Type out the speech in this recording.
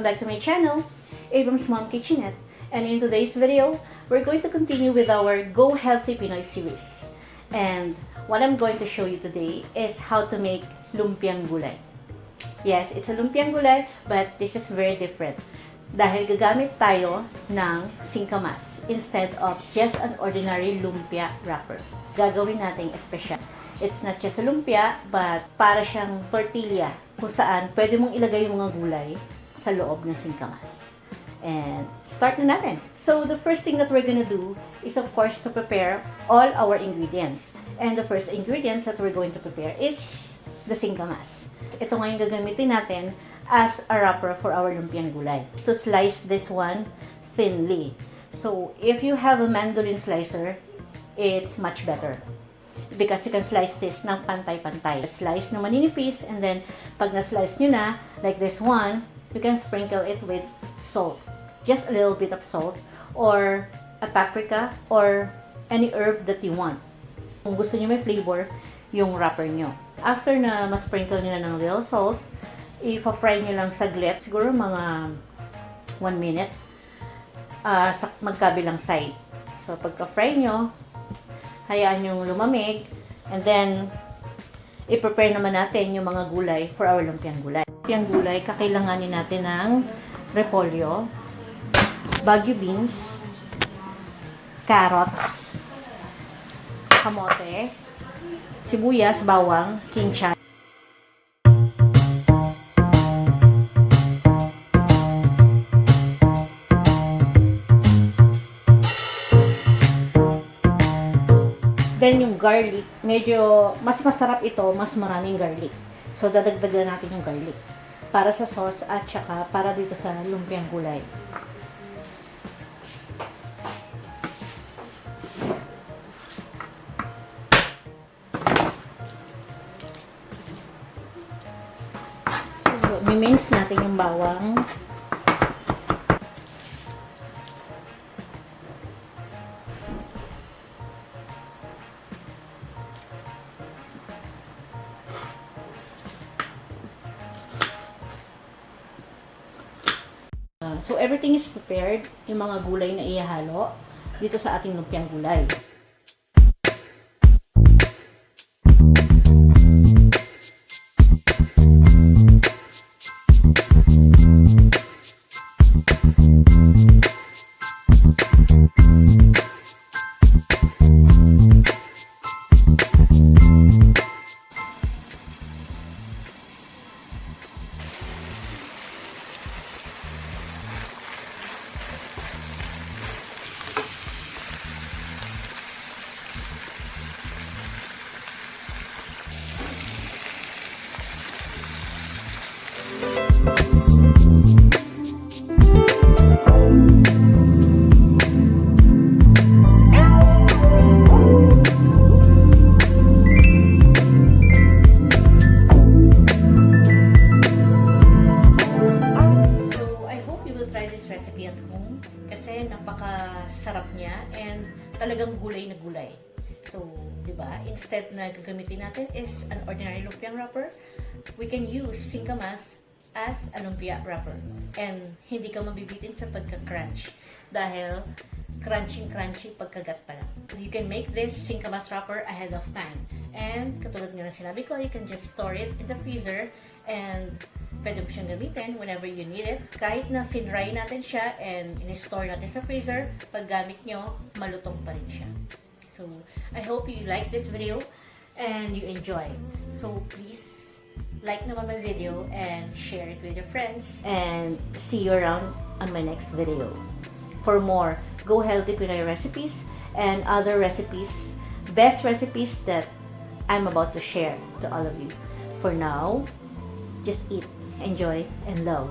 back to my channel, Abram's Mom Kitchenette. And in today's video, we're going to continue with our Go Healthy Pinoy series. And what I'm going to show you today is how to make Lumpiang Gulay. Yes, it's a Lumpiang Gulay, but this is very different. Dahil gagamit tayo ng Singkamas instead of just an ordinary lumpia wrapper. Gagawin natin espesyal. It's not just a lumpia, but para siyang tortilla kung saan pwede mong ilagay yung mga gulay sa loob ng Singkamas. And start na natin. So the first thing that we're gonna do is of course to prepare all our ingredients. And the first ingredients that we're going to prepare is the Singkamas. Ito ngayon gagamitin natin as a wrapper for our lumpiang gulay. To slice this one thinly. So if you have a mandolin slicer, it's much better. Because you can slice this ng pantay-pantay. Slice na maninipis, and then pag na-slice nyo na, like this one, you can sprinkle it with salt. Just a little bit of salt, or a paprika, or any herb that you want. Kung gusto nyo may flavor, yung wrapper nyo. After na ma-sprinkle nyo na ng little salt, i-fry nyo lang saglit, siguro mga 1 minute, sa magkabilang side. So pagka-fry nyo, hayaan yung lumamig, and then i-prepare naman natin yung mga gulay for our lumpiang gulay. Lumpiang gulay, kakailanganin natin ng repolyo, bagu beans, carrots, kamote, sibuyas, bawang, kinchay. Then yung garlic, medyo mas masarap ito, mas maraming garlic. So dadagdagan natin yung garlic para sa sauce at saka para dito sa lumpiang gulay. So mi-mince natin yung bawang. So everything is prepared, yung mga gulay na ihalo dito sa ating lumpiang gulay. Recipe at home kasi napakasarap niya and talagang gulay na gulay. So, 'di ba? Instead na gagamitin natin is an ordinary lumpiang wrapper, we can use Singkamas as a lumpia wrapper. And hindi ka mabibitin sa pagka-crunch dahil crunchy pagkagat pa lang. You can make this Singkamas wrapper ahead of time. And katulad nga na sinabi ko, you can just store it in the freezer and pwede mo siyang gamitin whenever you need it. Kahit na finry natin siya and in-store natin sa freezer, pag gamit nyo, malutong pa rin siya. So, I hope you like this video and you enjoy. So, please like naman my video and share it with your friends. And see you around on my next video for more Go Healthy Pinoy recipes and other recipes, best recipes that I'm about to share to all of you. For now, just eat, enjoy, and love.